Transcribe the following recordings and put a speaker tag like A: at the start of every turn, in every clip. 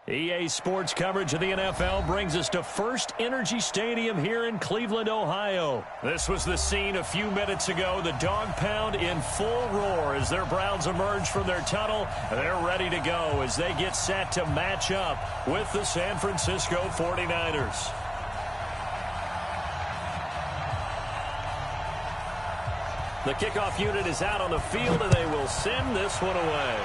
A: EA Sports coverage of the NFL brings us to First Energy Stadium here in Cleveland, Ohio. This was the scene a few minutes ago. The dog pound in full roar as their Browns emerge from their tunnel. They're ready to go as they get set to match up with the San Francisco 49ers. The kickoff unit is out on the field, and they will send this one away.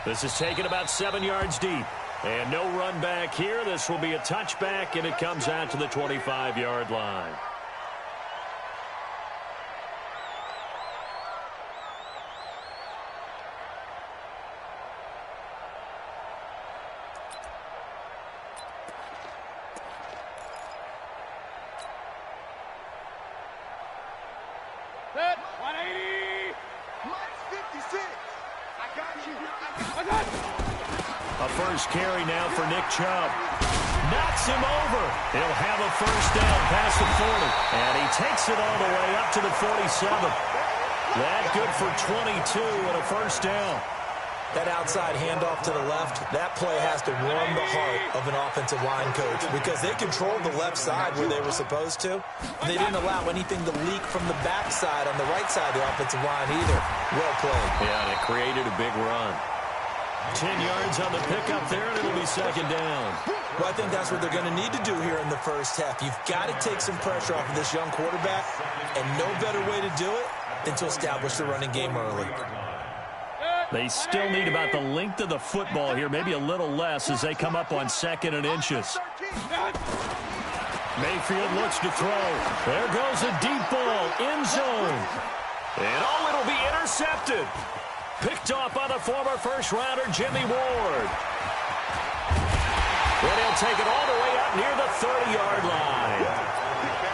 A: This is taken about 7 yards deep. And no run back here. This will be a touchback, and it comes out to the 25-yard line.
B: Set, 180. Mike's 56. I got you. I got you.
A: A first carry now for Nick Chubb. Knocks him over. He'll have a first down past the 40. And he takes it all the way up to the 47. That good for 22 and a first down.
C: That outside handoff to the left, that play has to warm the heart of an offensive line coach because they controlled the left side where they were supposed to. They didn't allow anything to leak from the backside on the right side of the offensive line either. Well played.
A: Yeah, and it created a big run. 10 yards on the pickup there, and it'll be second down.
C: Well, I think that's what they're going to need to do here in the first half. You've got to take some pressure off of this young quarterback, and no better way to do it than to establish the running game early.
A: They still need about the length of the football here, maybe a little less as they come up on 2nd and inches. Mayfield looks to throw. There goes a deep ball, end zone. And it'll be intercepted. Picked off by the former first-rounder Jimmy Ward. And he'll take it all the way up near the 30-yard line.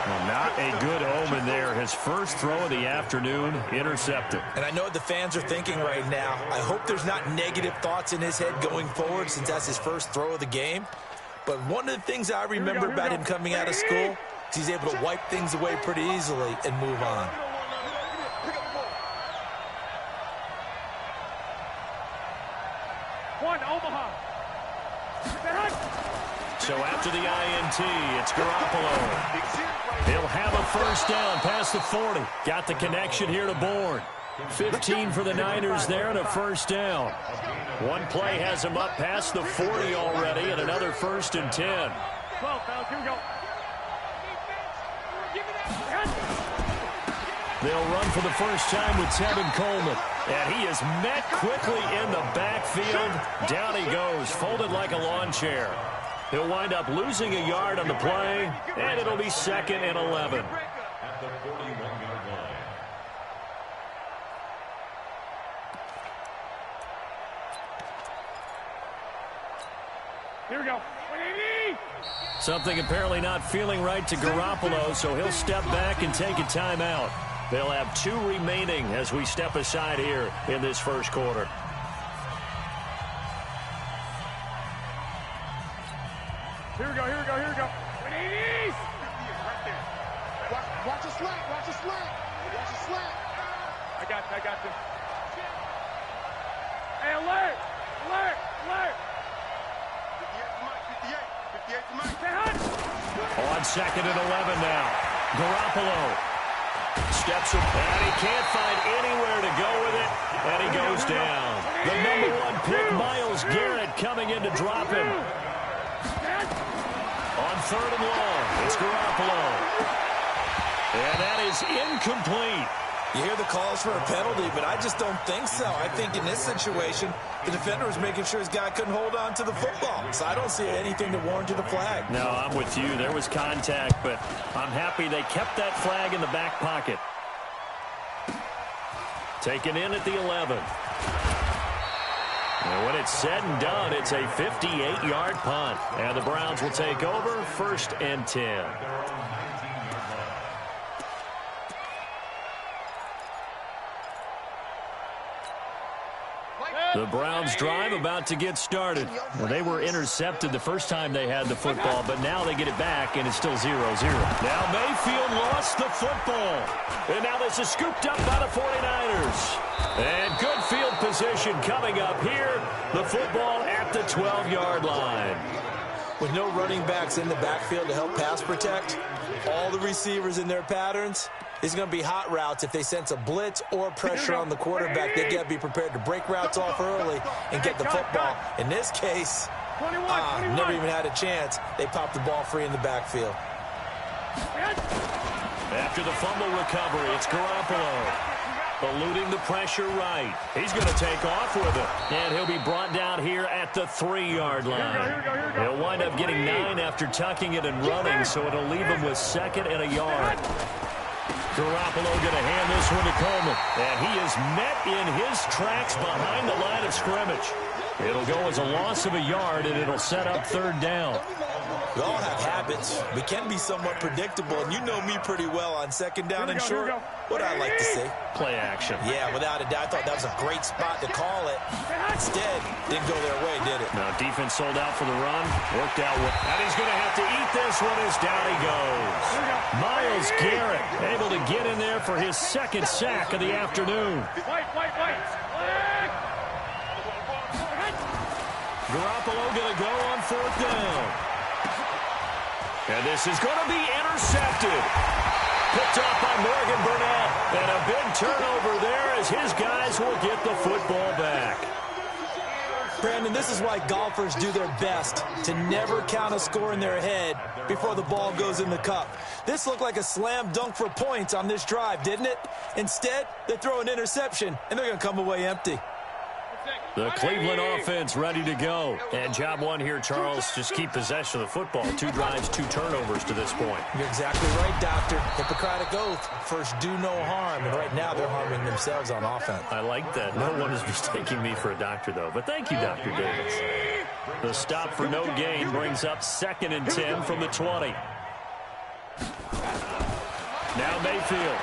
A: Well, not a good omen there. His first throw of the afternoon, intercepted.
C: And I know what the fans are thinking right now. I hope there's not negative thoughts in his head going forward since that's his first throw of the game. But one of the things I remember about him coming out of school is he's able to wipe things away pretty easily and move on.
B: One, Omaha.
A: So after the INT, it's Garoppolo. He'll have a first down past the 40. Got the connection here to Bourne. 15 for the Niners there and a first down. One play has him up past the 40 already and another 1st and 10.
B: 12, fellas, here we go.
A: They'll run for the first time with Tevin Coleman. And he is met quickly in the backfield. Down he goes, folded like a lawn chair. He'll wind up losing a yard on the play, and it'll be 2nd and 11.
D: At the 41-yard line.
B: Here we go. 180.
A: Something apparently not feeling right to Garoppolo, so he'll step back and take a timeout. They'll have 2 remaining as we step aside here in this first quarter.
B: Here we go, here we go, here we go. 180. Right there. Watch the slant, watch the slant. Watch the slant. I got you. Hey, alert! Alert! Alert! 58 to Mike.
A: On 2nd and 11 now. Garoppolo steps up, and he can't find anywhere to go with it, and he goes down. The number 1 pick, Myles Garrett, coming in to drop him. On 3rd and long, it's Garoppolo. And that is incomplete.
C: You hear the calls for a penalty, but I just don't think so. I think in this situation, the defender was making sure his guy couldn't hold on to the football. So I don't see anything to warrant a flag.
A: No, I'm with you. There was contact, but I'm happy they kept that flag in the back pocket. Taken in at the 11. And when it's said and done, it's a 58-yard punt. And the Browns will take over 1st and 10. The Browns drive about to get started. Well, they were intercepted the first time they had the football, but now they get it back, and it's still 0-0. Now Mayfield lost the football. And now this is scooped up by the 49ers. And good field position coming up here. The football at the 12-yard line.
C: With no running backs in the backfield to help pass protect, all the receivers in their patterns, it's going to be hot routes. If they sense a blitz or pressure on the quarterback, they got to be prepared to break routes off early and get the football. In this case, never even had a chance. They popped the ball free in the backfield.
A: After the fumble recovery, it's Garoppolo. Eluding the pressure right. He's going to take off with it. And he'll be brought down here at the 3-yard line. He'll wind up getting 9 after tucking it and running, so it'll leave him with 2nd and a yard. Garoppolo going to hand this one to Coleman. And he is met in his tracks behind the line of scrimmage. It'll go as a loss of a yard, and it'll set up 3rd down.
C: We all have habits. We can be somewhat predictable, and you know me pretty well on 2nd down and short. What I like to see.
A: Play action.
C: Yeah, without a doubt. I thought that was a great spot to call it. Instead, didn't go their way, did it?
A: Now, defense sold out for the run. Worked out well. And he's going to have to eat this one as down he goes. Myles Garrett able to get in there for his 2nd sack of the afternoon. Garoppolo going to go on 4th down. And this is going to be intercepted. Picked off by Morgan Burnett. And a big turnover there as his guys will get the football back.
C: Brandon, this is why golfers do their best to never count a score in their head before the ball goes in the cup. This looked like a slam dunk for points on this drive, didn't it? Instead, they throw an interception, and they're going to come away empty.
A: The Cleveland offense ready to go. And job one here, Charles, just keep possession of the football. 2 drives, 2 turnovers to this point.
C: You're exactly right, Doctor. Hippocratic oath. First, do no harm. And right now, they're harming themselves on offense.
A: I like that. No one is mistaking me for a doctor, though. But thank you, Dr. Davis. The stop for no gain brings up 2nd and 10 from the 20. Now Mayfield.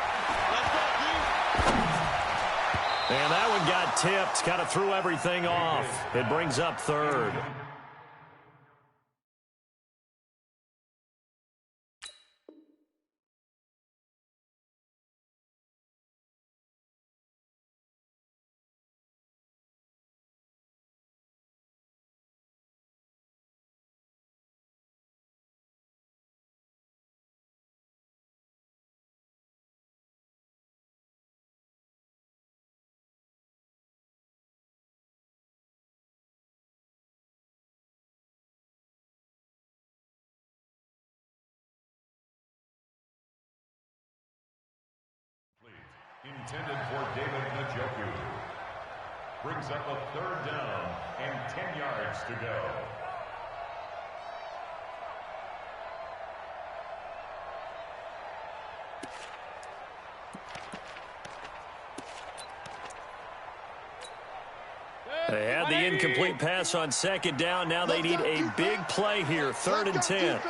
A: And that one got tipped, kind of threw everything off. It brings up 3rd.
D: Intended for David Njoku. Brings up a 3rd down and 10 yards to go.
A: They had the incomplete pass on 2nd down. Now they need a big play here. 3rd and 10.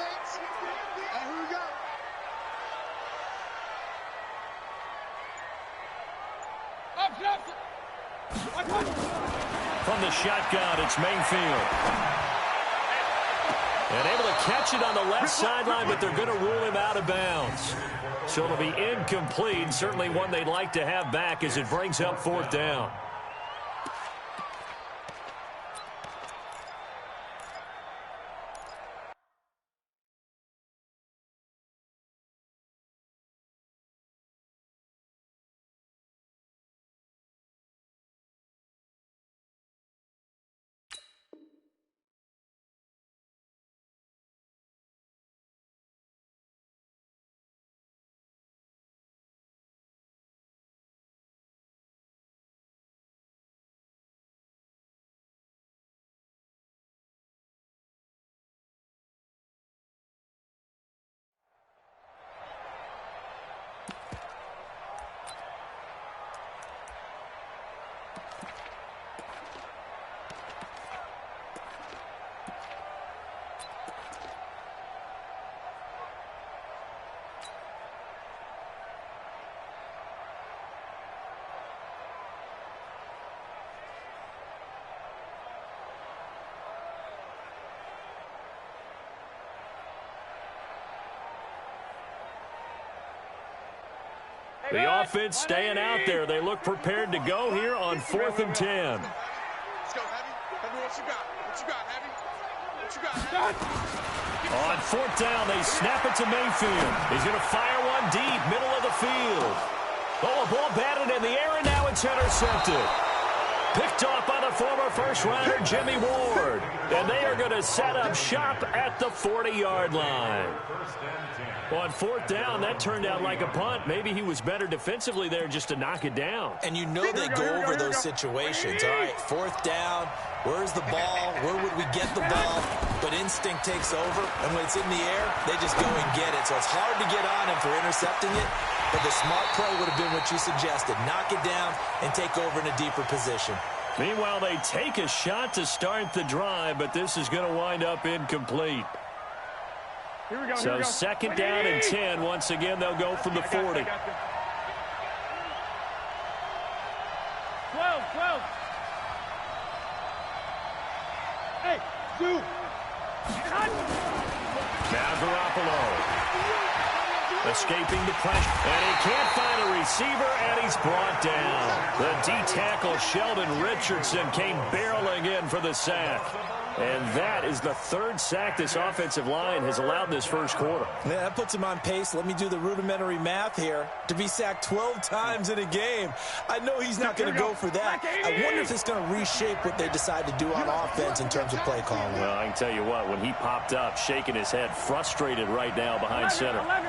A: From the shotgun, it's Mayfield. And able to catch it on the left sideline, but they're going to rule him out of bounds. So it'll be incomplete. Certainly one they'd like to have back as it brings up 4th down. The offense staying out there. They look prepared to go here on 4th and 10.
B: Let's go, Heavy. Heavy, what you got? What you got, Heavy? What you got, Heavy?
A: On 4th down, they snap it to Mayfield. He's going to fire one deep, middle of the field. Oh, a ball batted in the air, and now it's intercepted. Picked off by the former first-rounder, Jimmy Ward. And they are going to set up shop at the 40-yard line. On 4th down, that turned out like a punt. Maybe he was better defensively there just to knock it down.
C: And you know they go over those situations. All right, 4th down, where's the ball? Where would we get the ball? But instinct takes over, and when it's in the air, they just go and get it. So it's hard to get on him for intercepting it, but the smart play would have been what you suggested. Knock it down and take over in a deeper position.
A: Meanwhile, they take a shot to start the drive, but this is going to wind up incomplete.
B: Here we go,
A: so 2nd down and 10. Once again, they'll go from the 40.
B: 12. Hey, Sue.
A: Now Garoppolo. Escaping the pressure, and he can't find a receiver, and he's brought down. The D-tackle, Sheldon Richardson, came barreling in for the sack. And that is the 3rd sack this offensive line has allowed this first quarter.
C: Yeah, that puts him on pace. Let me do the rudimentary math here. To be sacked 12 times in a game, I know he's not going to go for that. I wonder if it's going to reshape what they decide to do on offense in terms of play calling.
A: Well, I can tell you what, when he popped up, shaking his head, frustrated right now behind center.
B: 11.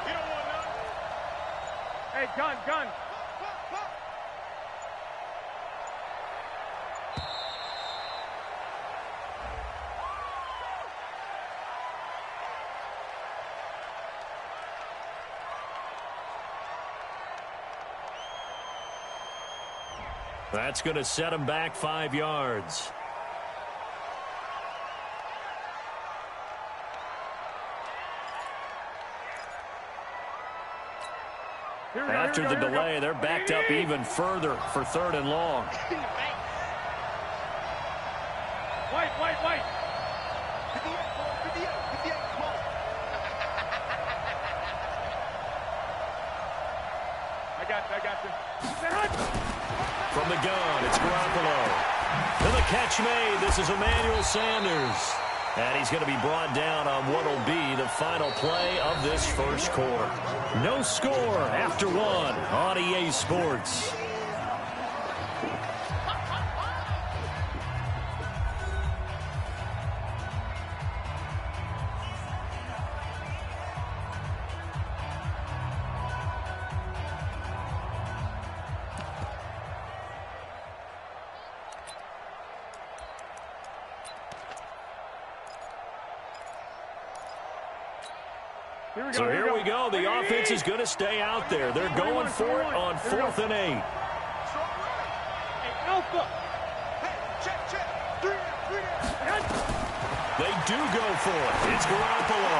B: You don't want none. Hey, gun.
A: That's going to set him back 5 yards. After the delay, they're backed up even further for 3rd and long.
B: White. I got you.
A: From the gun, it's Garoppolo. And the catch made. This is Emmanuel Sanders. And he's going to be brought down on what will be the final play of this first quarter. No score after 1 on EA Sports. So here we go. The offense is going to stay out there. They're going for it on 4th and 8.
B: Alpha.
A: They do go for it. It's Garoppolo.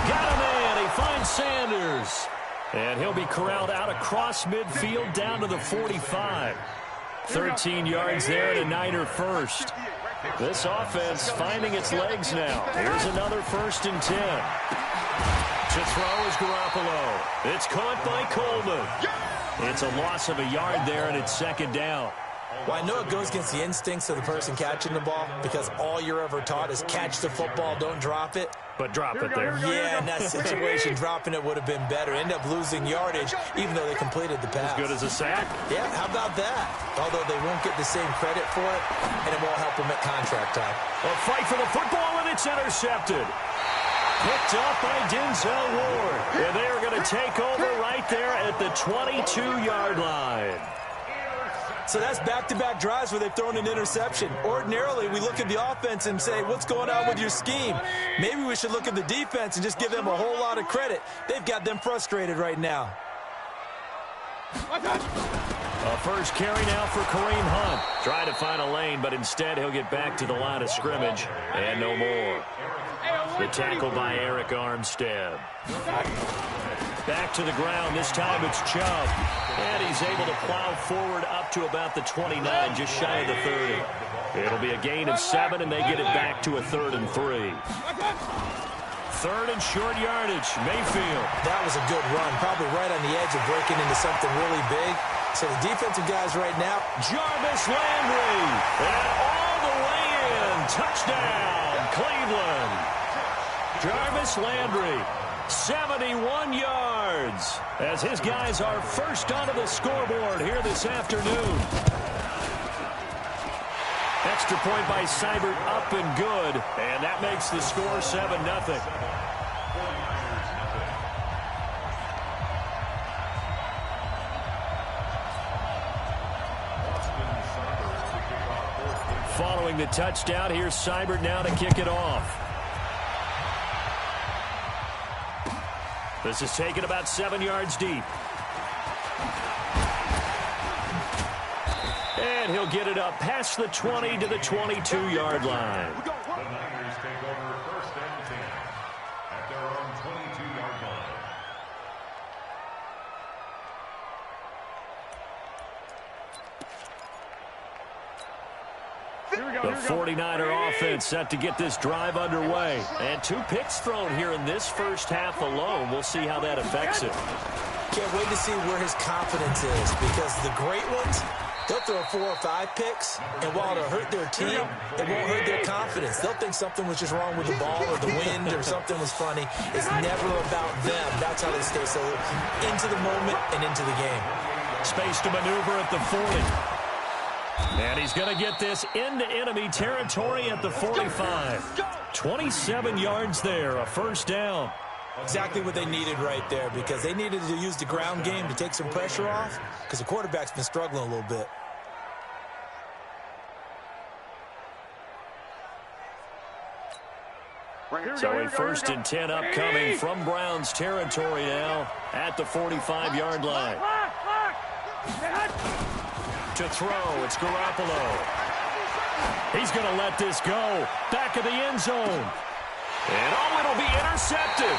A: Got him in. He finds Sanders. And he'll be corralled out across midfield down to the 45. 13 yards there and a Niner first. This offense finding its legs now. Here's another 1st and 10. To throw is Garoppolo. It's caught by Coleman. It's a loss of a yard there, and it's 2nd down.
C: Well, I know it goes against the instincts of the person catching the ball because all you're ever taught is catch the football, don't drop it.
A: But drop it there.
C: Yeah, in that situation, dropping it would have been better. End up losing yardage, even though they completed the pass.
A: As good as a sack?
C: Yeah, how about that? Although they won't get the same credit for it, and it won't help them at contract time.
A: A fight for the football, and it's intercepted. Picked up by Denzel Ward. And they are going to take over right there at the 22-yard line.
C: So that's back-to-back drives where they've thrown an interception. Ordinarily, we look at the offense and say, what's going on with your scheme? Maybe we should look at the defense and just give them a whole lot of credit. They've got them frustrated right now.
A: A first carry now for Kareem Hunt. Trying to find a lane, but instead he'll get back to the line of scrimmage. And no more. The tackle by Eric Armstead. Back to the ground. This time it's Chubb. And he's able to plow forward up to about the 29, just shy of the 30. It'll be a gain of 7, and they get it back to a 3rd and 3. 3rd and short yardage. Mayfield.
C: That was a good run, probably right on the edge of breaking into something really big. So the defensive guys right now.
A: Jarvis Landry. And all the way in. Touchdown, Cleveland. Jarvis Landry, 71 yards, as his guys are first onto the scoreboard here this afternoon. Extra point by Seibert, up and good, and that makes the score 7-0. Following the touchdown, here's Seibert now to kick it off. This is taken about 7 yards deep. And he'll get it up past the 20 to the 22-yard line.
D: The Niners take over 1st and 10 at their own 22-yard line.
A: The 49er offense set to get this drive underway. And 2 picks thrown here in this first half alone. We'll see how that affects it.
C: Can't wait to see where his confidence is, because the great ones, they'll throw 4 or 5 picks, and while it'll hurt their team, it won't hurt their confidence. They'll think something was just wrong with the ball or the wind or something was funny. It's never about them. That's how they stay so into the moment and into the game.
A: Space to maneuver at the 40. And he's going to get this into enemy territory at the 45. 27 yards there, a first down.
C: Exactly what they needed right there, because they needed to use the ground game to take some pressure off, because the quarterback's been struggling a little bit.
A: So a 1st and 10 upcoming from Browns territory now at the 45-yard line. To throw, it's Garoppolo. He's going to let this go. Back of the end zone. And it'll be intercepted.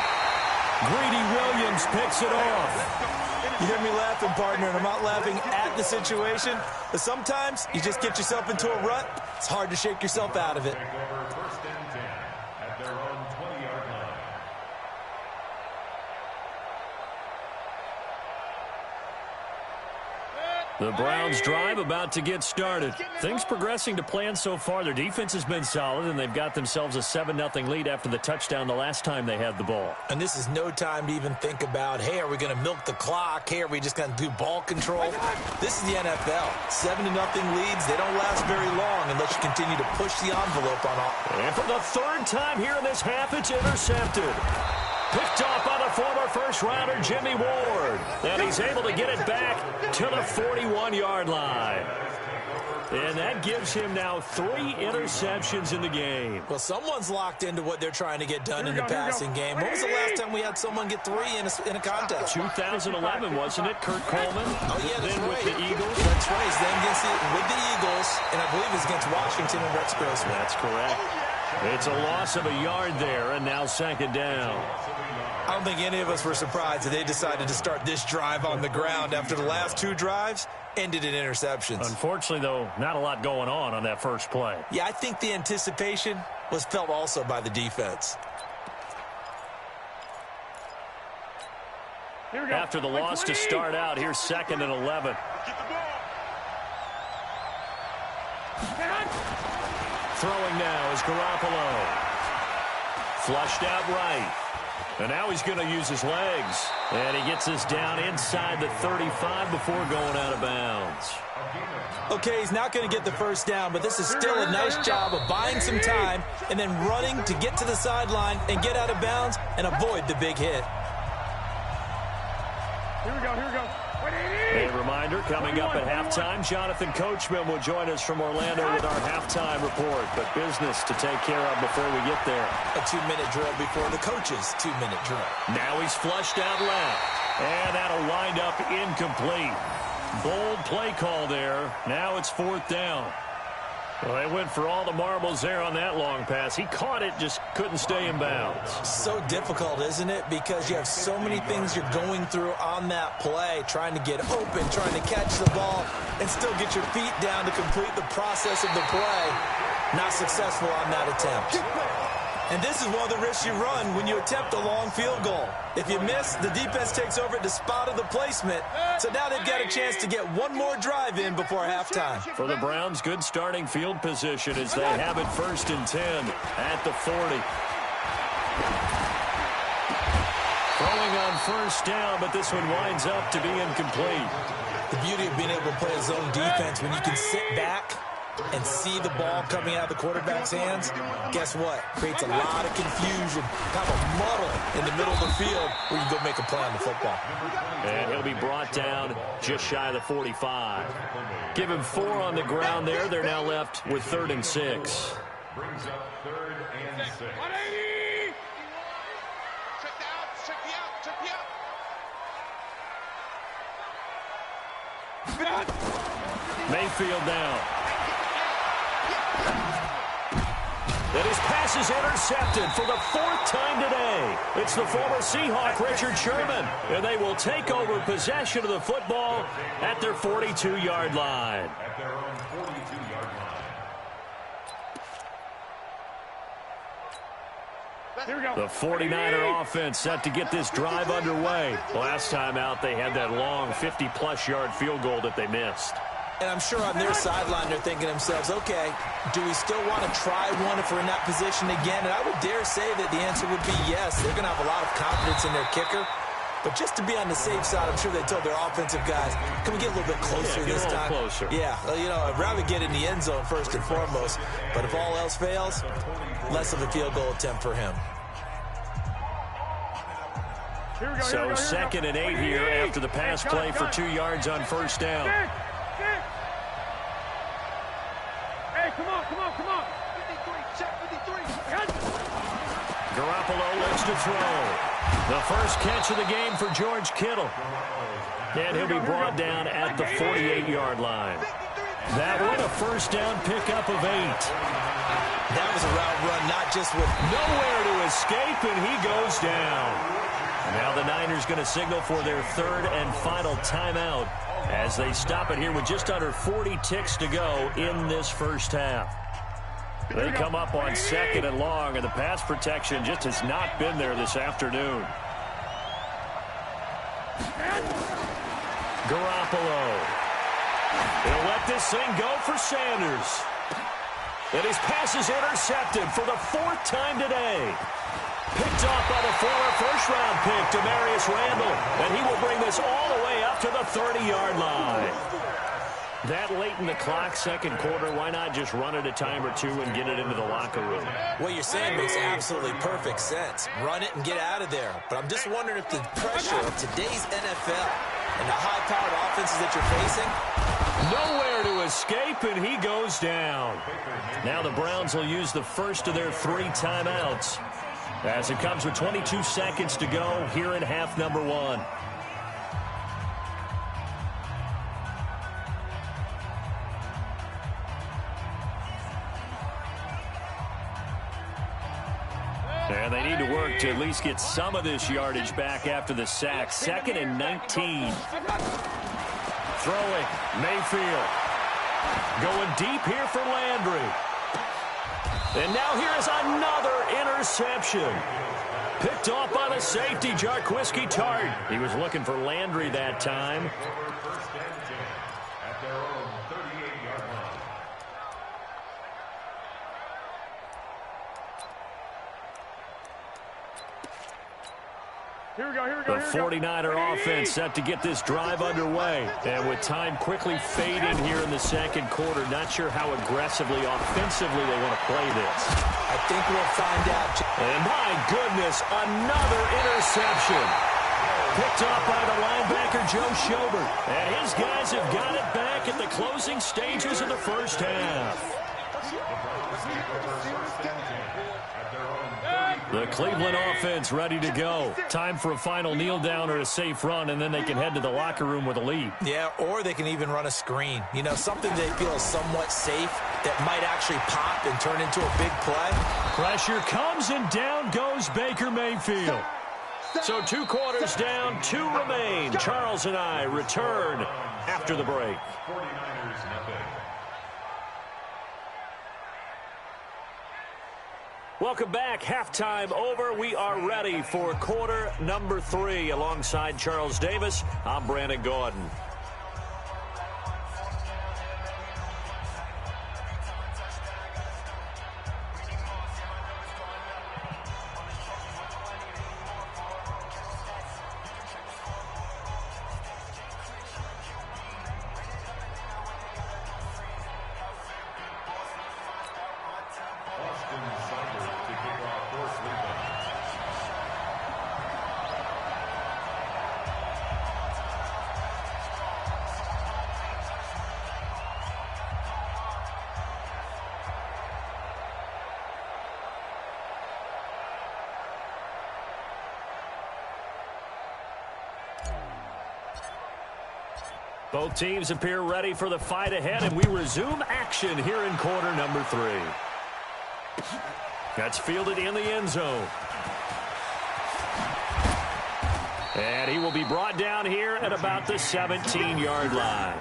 A: Greedy Williams picks it off.
C: You hear me laughing, partner, and I'm not laughing at the situation, but sometimes you just get yourself into a rut. It's hard to shake yourself out of it.
D: Take over 1st and 10 at their own 20-yard line.
A: The Browns drive about to get started. Things progressing to plan so far. Their defense has been solid, and they've got themselves a 7-0 lead after the touchdown the last time they had the ball.
C: And this is no time to even think about, hey, are we going to milk the clock? Hey, are we just going to do ball control? This is the NFL. 7-0 leads, they don't last very long unless you continue to push the envelope on all.
A: And for the 3rd time here in this half, it's intercepted. Picked off by the former first-rounder Jimmy Ward. And he's able to get it back to the 41-yard line. And that gives him now 3 interceptions in the game.
C: Well, someone's locked into what they're trying to get done in the passing game. When was the last time we had someone get 3 in a contest?
A: 2011, wasn't it? Kurt Coleman?
C: Oh, yeah, that's
A: then
C: right.
A: With the Eagles?
C: That's right. He's then with the Eagles, and I believe it's against Washington and Rex Grossman.
A: That's correct. It's a loss of a yard there, and now 2nd down.
C: I don't think any of us were surprised that they decided to start this drive on the ground after the last 2 drives ended in interceptions.
A: Unfortunately, though, not a lot going on that first play.
C: Yeah, I think the anticipation was felt also by the defense.
A: After the loss to start out, here's 2nd and 11. Throwing now is Garoppolo. Flushed out right. And now he's going to use his legs. And he gets this down inside the 35 before going out of bounds.
C: Okay, he's not going to get the first down, but this is still a nice job of buying some time and then running to get to the sideline and get out of bounds and avoid the big hit.
B: Here we go.
A: A reminder, coming up at halftime, Jonathan Coachman will join us from Orlando with our halftime report. But business to take care of before we get there.
C: A 2-minute drill before the coach's 2-minute drill.
A: Now he's flushed out left. And that'll wind up incomplete. Bold play call there. Now it's 4th down. Well, they went for all the marbles there on that long pass. He caught it, just couldn't stay in bounds.
C: So difficult, isn't it? Because you have so many things you're going through on that play, trying to get open, trying to catch the ball, and still get your feet down to complete the process of the play. Not successful on that attempt. And this is one of the risks you run when you attempt a long field goal. If you miss, the defense takes over at the spot of the placement. So now they've got a chance to get one more drive in before halftime.
A: For the Browns, good starting field position as they have it 1st and 10 at the 40. Throwing on 1st down, but this one winds up to be incomplete.
C: The beauty of being able to play a zone defense when you can sit back and see the ball coming out of the quarterback's hands, guess what? Creates a lot of confusion, kind of a muddle in the middle of the field where you can go make a play on the football.
A: And he'll be brought down just shy of the 45. Give him 4 on the ground there. They're now left with 3rd and 6.
D: Brings up 3rd and 6.
A: Mayfield now. And his pass is intercepted for the 4th time today. It's the former Seahawk, Richard Sherman. And they will take over possession of the football at their 42-yard line.
D: At their own 42-yard line.
B: Here we go.
A: The 49er offense set to get this drive underway. Last time out, they had that long 50-plus yard field goal that they missed.
C: And I'm sure on their sideline they're thinking to themselves, okay, do we still want to try one if we're in that position again? And I would dare say that the answer would be yes. They're going to have a lot of confidence in their kicker. But just to be on the safe side, I'm sure they told their offensive guys, can we get a little bit closer this time?
A: Closer.
C: Yeah, well, you know, I'd rather get in the end zone first and foremost. But if all else fails, less of a field goal attempt for him.
A: So 2nd and 8 here after the pass play for 2 yards on 1st down.
B: Hey, come on. 53, check 53.
A: Garoppolo looks to throw. The first catch of the game for George Kittle. And he'll be brought down at the 48-yard line. That one a 1st down pickup of 8.
C: That was a route run, not just with
A: nowhere to escape, and he goes down. And now the Niners going to signal for their 3rd and final timeout as they stop it here with just under 40 ticks to go in this first half. They come up on 2nd and long, and the pass protection just has not been there this afternoon. Garoppolo. He'll let this thing go for Sanders. And his pass is intercepted for the 4th time today. Picked off by the former first-round pick, Demarius Randall. And he will bring this all the way up to the 30-yard line. That late in the clock, 2nd quarter, why not just run it a time or two and get it into the locker room?
C: What you're saying makes absolutely perfect sense. Run it and get out of there. But I'm just wondering if the pressure of today's NFL and the high-powered offenses that you're facing.
A: Nowhere to escape, and he goes down. Now the Browns will use the first of their 3 timeouts as it comes with 22 seconds to go here in half number 1. And they need to work to at least get some of this yardage back after the sack. 2nd and 19. Throwing, Mayfield. Going deep here for Landry. And now here is another interception. Picked off by the safety, Jarquiski Tart. He was looking for Landry that time.
D: At their own 38-yard line.
B: Here we go.
A: The 49er offense set to get this drive underway. And with time quickly fading here in the 2nd quarter, not sure how aggressively, offensively they want to play this.
C: I think we'll find out.
A: And my goodness, another interception. Picked off by the linebacker, Joe Schobert. And his guys have got it back at the closing stages of the first half. The Cleveland offense ready to go. Time for a final kneel down or a safe run, and then they can head to the locker room with a lead.
C: Yeah, or they can even run a screen. You know, something they feel is somewhat safe that might actually pop and turn into a big play.
A: Pressure comes, and down goes Baker Mayfield. So 2 quarters down, 2 remain. Charles and I return after the break.
D: 49ers nothing.
A: Welcome back. Halftime over. We are ready for quarter number 3. Alongside Charles Davis, I'm Brandon Gordon. Both teams appear ready for the fight ahead, and we resume action here in quarter number 3. That's fielded in the end zone. And he will be brought down here at about the 17-yard line.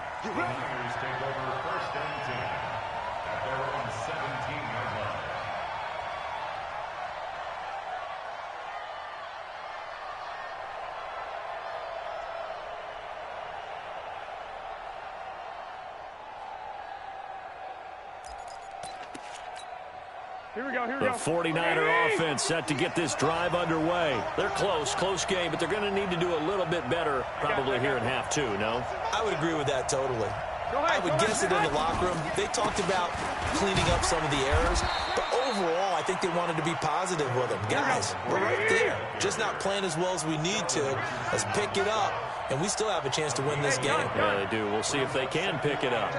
B: Here we go, here we
A: The
B: go.
A: 49er offense set to get this drive underway. They're close game, but they're going to need to do a little bit better probably here in half 2, no?
C: I would agree with that totally. I would guess it in the locker room. They talked about cleaning up some of the errors, but overall, I think they wanted to be positive with them. Guys, we're right there. Just not playing as well as we need to. Let's pick it up, and we still have a chance to win this game.
A: Yeah, they do. We'll see if they can pick it up.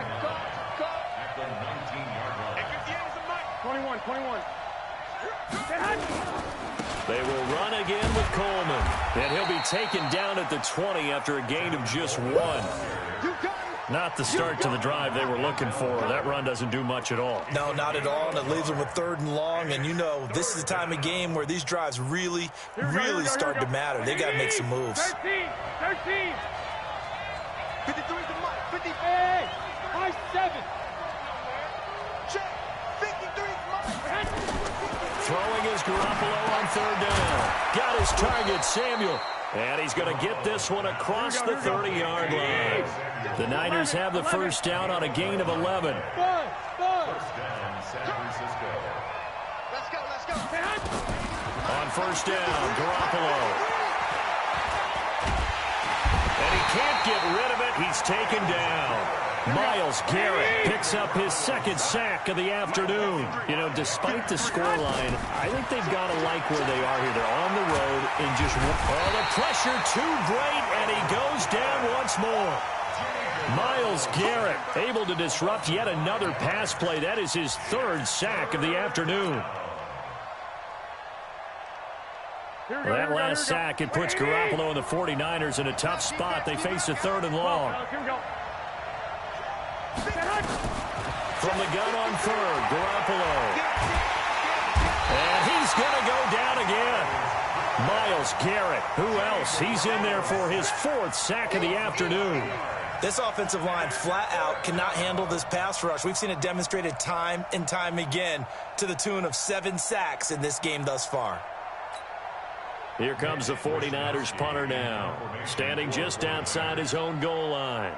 B: 21.
A: They will run again with Coleman. And he'll be taken down at the 20 after a gain of just 1. Not the start to the drive they were looking for. That run doesn't do much at all.
C: No, not at all, and it leaves them with 3rd and long. And you know, this is the time of game where these drives really start to matter. They got to make some moves.
B: 13. 53 to Mike. 58. 57. Check. 53 Mike.
A: Throwing is Garoppolo on 3rd down. Got his target, Samuel. And he's going to get this one across the 30-yard line. The Niners have the first down on a gain of 11.
D: First down, San Francisco.
B: Let's go.
A: On first down, Garoppolo. And he can't get rid of it. He's taken down. Myles Garrett picks up his 2nd sack of the afternoon. You know, despite the scoreline, I think they've got to like where they are here. They're on the road in just one. Oh, the pressure too great, and he goes down once more. Myles Garrett able to disrupt yet another pass play. That is his 3rd sack of the afternoon. Well, that last sack, it puts Garoppolo and the 49ers in a tough spot. They face a 3rd and long. From the gun on 3rd, Garoppolo. And he's going to go down again. Myles Garrett, who else? He's in there for his 4th sack of the afternoon.
C: This offensive line flat out cannot handle this pass rush. We've seen it demonstrated time and time again to the tune of 7 sacks in this game thus far.
A: Here comes the 49ers punter now, standing just outside his own goal line.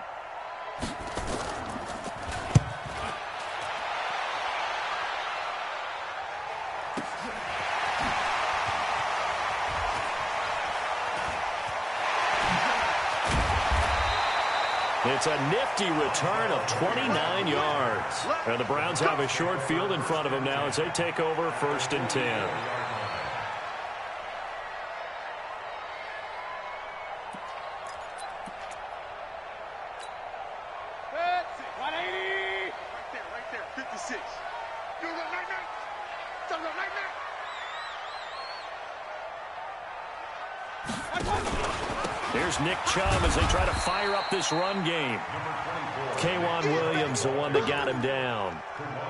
A: It's a nifty return of 29 yards. And the Browns have a short field in front of them now as they take over 1st and 10.
B: Right there. 56. You look like that. Don't look like that.
A: Here's Nick Chubb as they try to fire up this run game. K'Wan Williams, the one that got him down.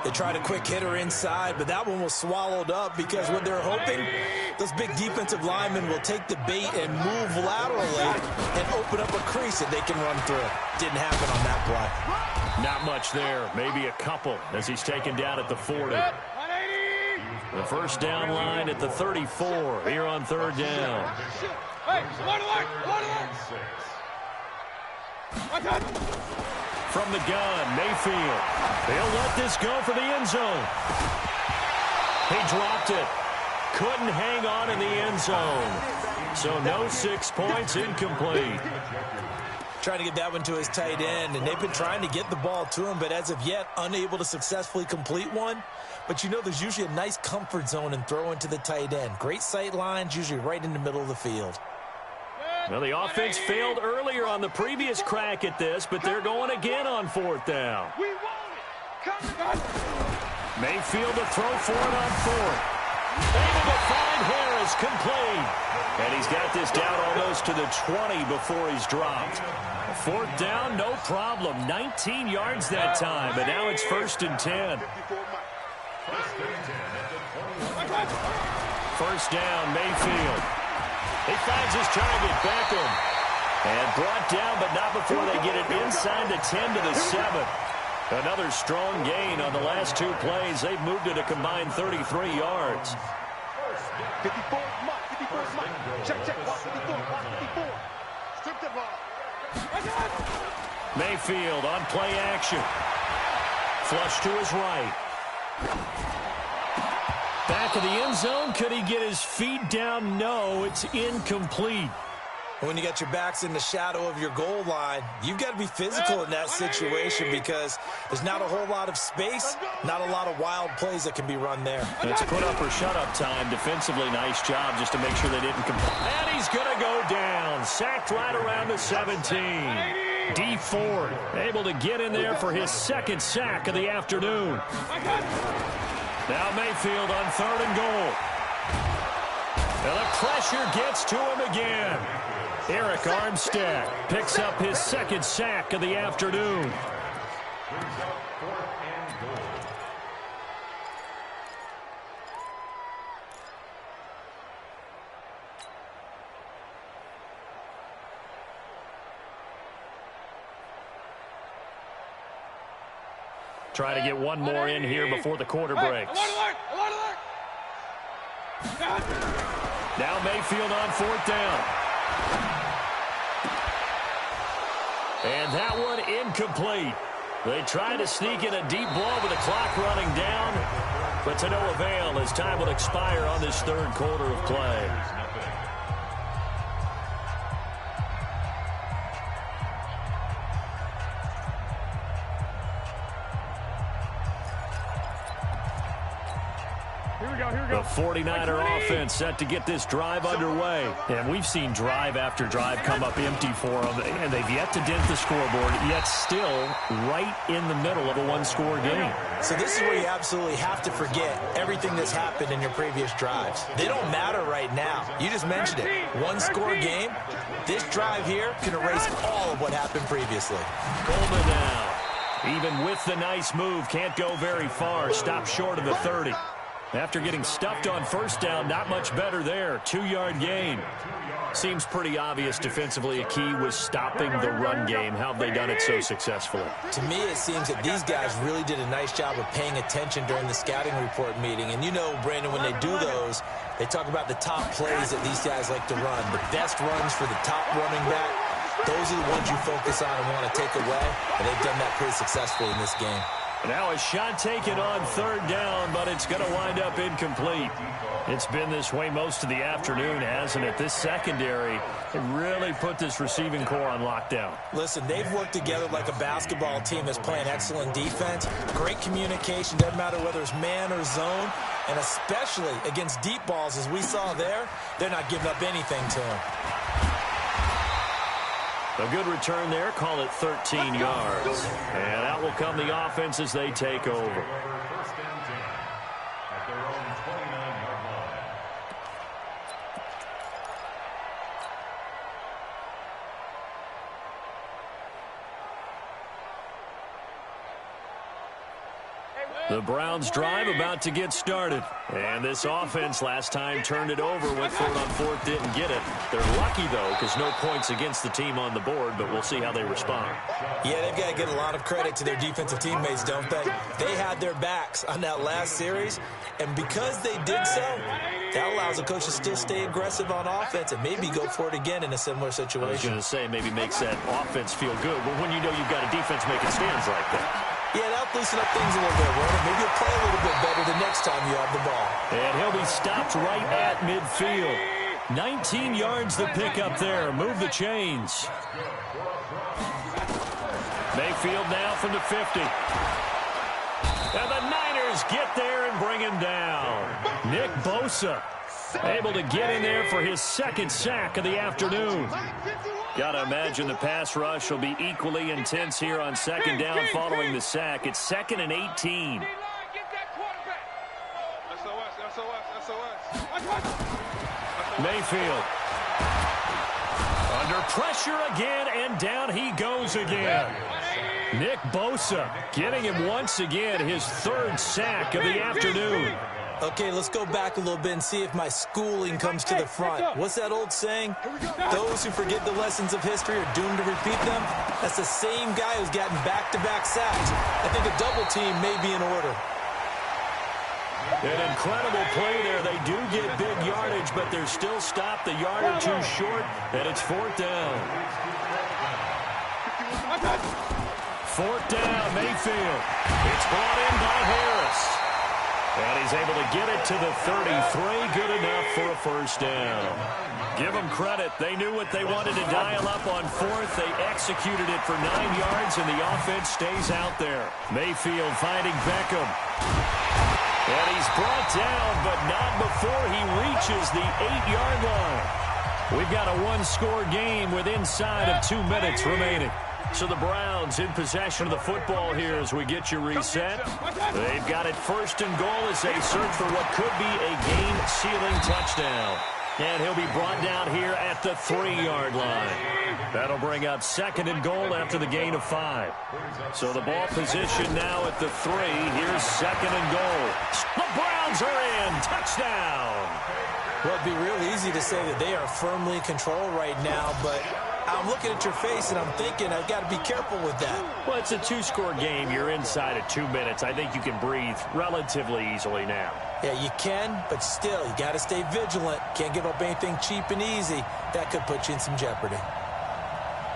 C: They tried a quick hitter inside, but that one was swallowed up because what they're hoping, those big defensive linemen will take the bait and move laterally and open up a crease that they can run through. Didn't happen on that play.
A: Not much there, maybe a couple as he's taken down at the 40. The first down line at the 34 here on third down.
B: Hey,
A: From the gun, Mayfield. He'll let this go for the end zone. He dropped it. Couldn't hang on in the end zone. So no 6 points, incomplete.
C: Trying to get that one to his tight end, and they've been trying to get the ball to him, but as of yet, unable to successfully complete one. But you know there's usually a nice comfort zone in throwing to the tight end. Great sight lines, usually right in the middle of the field.
A: Well, the offense failed earlier on the previous crack at this, but they're going again on fourth down. Mayfield to throw for it on fourth. Able to find Harris, complete. And he's got this down almost to the 20 before he's dropped. Fourth down, no problem. 19 yards that time, but now it's 1st and 10. First down, Mayfield. He finds his target, Beckham. And brought down, but not before they get it inside the 10 to the 7. Another strong gain on the last 2 plays. They've moved it a combined 33 yards.
B: 54, check, 54. Strip the ball.
A: Mayfield on play action. Flush to his right. Back of the end zone. Could he get his feet down? No, it's incomplete.
C: When you got your backs in the shadow of your goal line, you've got to be physical in that situation because there's not a whole lot of space, not a lot of wild plays that can be run there.
A: It's put up or shut up time. Defensively, nice job just to make sure they didn't complete. And he's going to go down. Sacked right around the 17. D Ford able to get in there for his 2nd sack of the afternoon. Now Mayfield on 3rd and goal. And the pressure gets to him again. Eric Armstead picks up his 2nd sack of the afternoon. Try to get one more in here before the quarter breaks. Now Mayfield on 4th down. And that one incomplete. They try to sneak in a deep ball with the clock running down, but to no avail as time will expire on this 3rd quarter of play. The 49er offense set to get this drive underway. And we've seen drive after drive come up empty for them, and they've yet to dent the scoreboard, yet still right in the middle of a one-score game.
C: So this is where you absolutely have to forget everything that's happened in your previous drives. They don't matter right now. You just mentioned it. One-score game. This drive here can erase all of what happened previously.
A: Coleman now. Even with the nice move, can't go very far. Stop short of the 30. After getting stuffed on 1st down, not much better there. 2-yard gain. Seems pretty obvious defensively a key was stopping the run game. How have they done it so successfully?
C: To me, it seems that these guys really did a nice job of paying attention during the scouting report meeting. And you know, Brandon, when they do those, they talk about the top plays that these guys like to run. The best runs for the top running back. Those are the ones you focus on and want to take away. And they've done that pretty successfully in this game.
A: Now a shot taken on 3rd down, but it's going to wind up incomplete. It's been this way most of the afternoon, hasn't it? This secondary really put this receiving core on lockdown.
C: Listen, they've worked together like a basketball team that's playing excellent defense. Great communication, doesn't matter whether it's man or zone. And especially against deep balls, as we saw there, they're not giving up anything to them.
A: A good return there. Call it 13 yards. And out will come the offense as they take over. The Browns drive about to get started. And this offense last time turned it over, went for it on fourth, didn't get it. They're lucky, though, because no points against the team on the board, but we'll see how they respond.
C: Yeah, they've got to give a lot of credit to their defensive teammates, don't they? They had their backs on that last series, and because they did so, that allows the coach to still stay aggressive on offense and maybe go for it again in a similar situation.
A: I was going to say maybe makes that offense feel good, but when you know you've got a defense making stands like that.
C: Yeah, that'll loosen up things a little bit, Warner. Maybe you'll play a little bit better the next time you have the ball.
A: And he'll be stopped right at midfield. 19 yards the pick up there. Move the chains. Mayfield now from the 50. And the Niners get there and bring him down. Nick Bosa able to get in there for his second sack of the afternoon. Got to imagine the pass rush will be equally intense here on second down following the sack. It's 2nd and 18. Mayfield under pressure again, and down he goes again. Nick Bosa getting him once again, his third sack of the afternoon.
C: Okay, let's go back a little bit and see if my schooling comes to the front. What's that old saying? Those who forget the lessons of history are doomed to repeat them. That's the same guy who's gotten back-to-back sacks. I think a double team may be in order.
A: An incredible play there. They do get big yardage, but they're still stopped a yard or two short, and it's fourth down. Fourth down, Mayfield. It's brought in by Harris. And he's able to get it to the 33. Good enough for a first down. Give them credit. They knew what they wanted to dial up on fourth. They executed it for 9 yards, and the offense stays out there. Mayfield finding Beckham. And he's brought down, but not before he reaches the 8-yard line. We've got a one-score game with inside of 2 minutes remaining. So the Browns in possession of the football here as we get you reset. They've got it first and goal as they search for what could be a game-sealing touchdown. And he'll be brought down here at the 3-yard line. That'll bring up 2nd and goal after the gain of 5. So the ball position now at the 3. Here's 2nd and goal. The Browns are in. Touchdown.
C: Well, it'd be real easy to say that they are firmly in control right now, but I'm looking at your face and I'm thinking I've got to be careful with that.
A: Well, it's a 2-score game. You're inside of 2 minutes. I think you can breathe relatively easily now.
C: Yeah, you can, but still, you got to stay vigilant. Can't give up anything cheap and easy. That could put you in some jeopardy.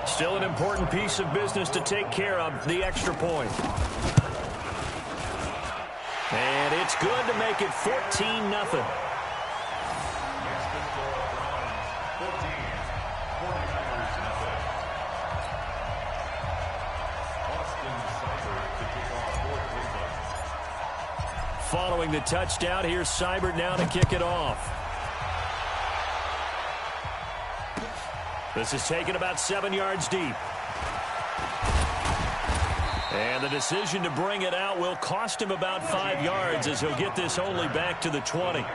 A: Still an important piece of business to take care of, the extra point. And it's good to make it 14-0. Following the touchdown, here's Seibert now to kick it off. This is taken about 7 yards deep. And the decision to bring it out will cost him about 5 yards as he'll get this only back to the 20.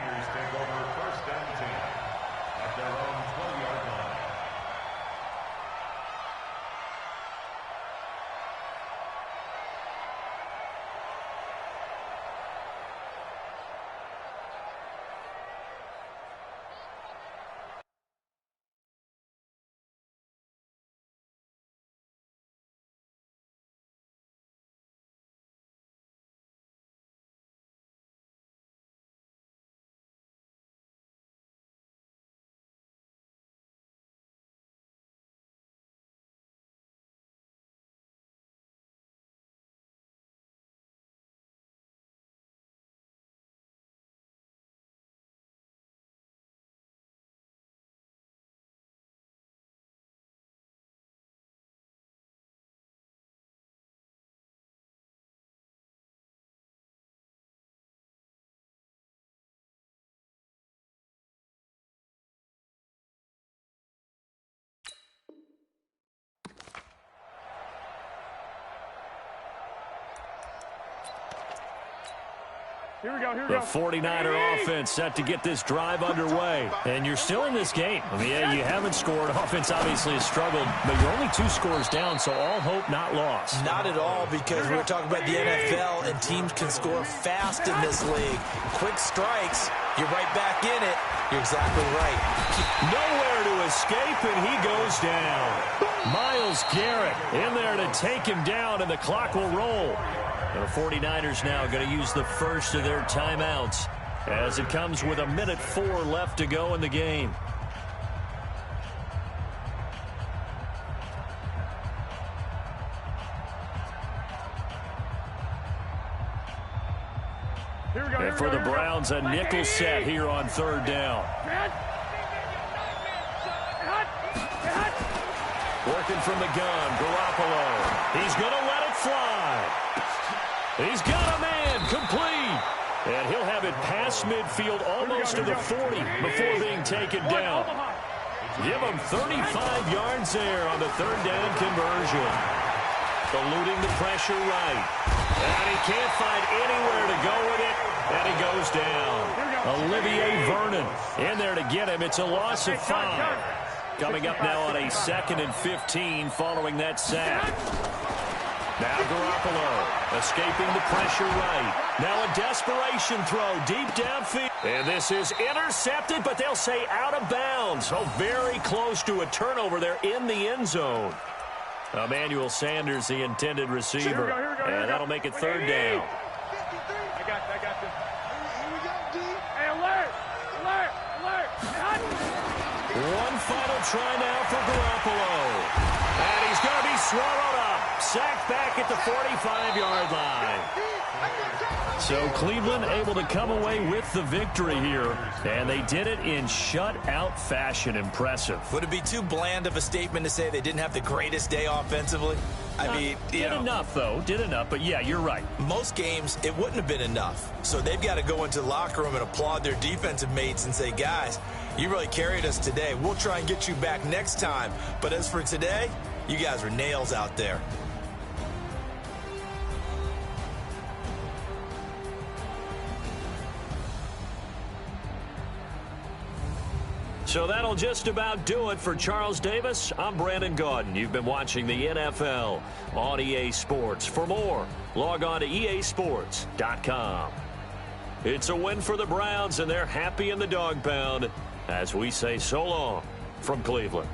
B: Here we go, here we
A: The
B: go.
A: 49er offense set to get this drive underway. And you're still in this game. I mean, yeah, you haven't scored. Offense obviously has struggled, but you're only 2 scores down, so all hope not lost.
C: Not at all, because we're talking about the NFL, and teams can score fast in this league. Quick strikes, you're right back in it. You're exactly right.
A: Nowhere to escape, and he goes down. Myles Garrett in there to take him down, and the clock will roll. The 49ers now going to use the first of their timeouts as it comes with 1:04 left to go in the game. And for the Browns, a nickel set here on 3rd down. Working from the gun, Garoppolo. He's going to let it fly. He's got a man, complete. And he'll have it past midfield almost to the 40 before being taken down. Give him 35 yards there on the 3rd down conversion. Eluding the pressure right. And he can't find anywhere to go with it. And he goes down. Olivier Vernon in there to get him. It's a loss of 5. Coming up now on a 2nd and 15 following that sack. Now Garoppolo escaping the pressure right. Now a desperation throw deep downfield. And this is intercepted, but they'll say out of bounds. So very close to a turnover there in the end zone. Emmanuel Sanders, the intended receiver. And that'll make it 3rd down.
B: I got this. Here we go, D. Hey, alert!
A: One final try now for Garoppolo. And he's going to be swallowed up. Sacked back at the 45-yard line. So Cleveland able to come away with the victory here. And they did it in shutout fashion. Impressive.
C: Would it be too bland of a statement to say they didn't have the greatest day offensively? I mean,
A: did enough, though. Did enough. But, yeah, you're right.
C: Most games, it wouldn't have been enough. So they've got to go into the locker room and applaud their defensive mates and say, guys, you really carried us today. We'll try and get you back next time. But as for today, you guys are nails out there.
A: So that'll just about do it for Charles Davis. I'm Brandon Gaudin. You've been watching the NFL on EA Sports. For more, log on to easports.com. It's a win for the Browns, and they're happy in the dog pound as we say so long from Cleveland.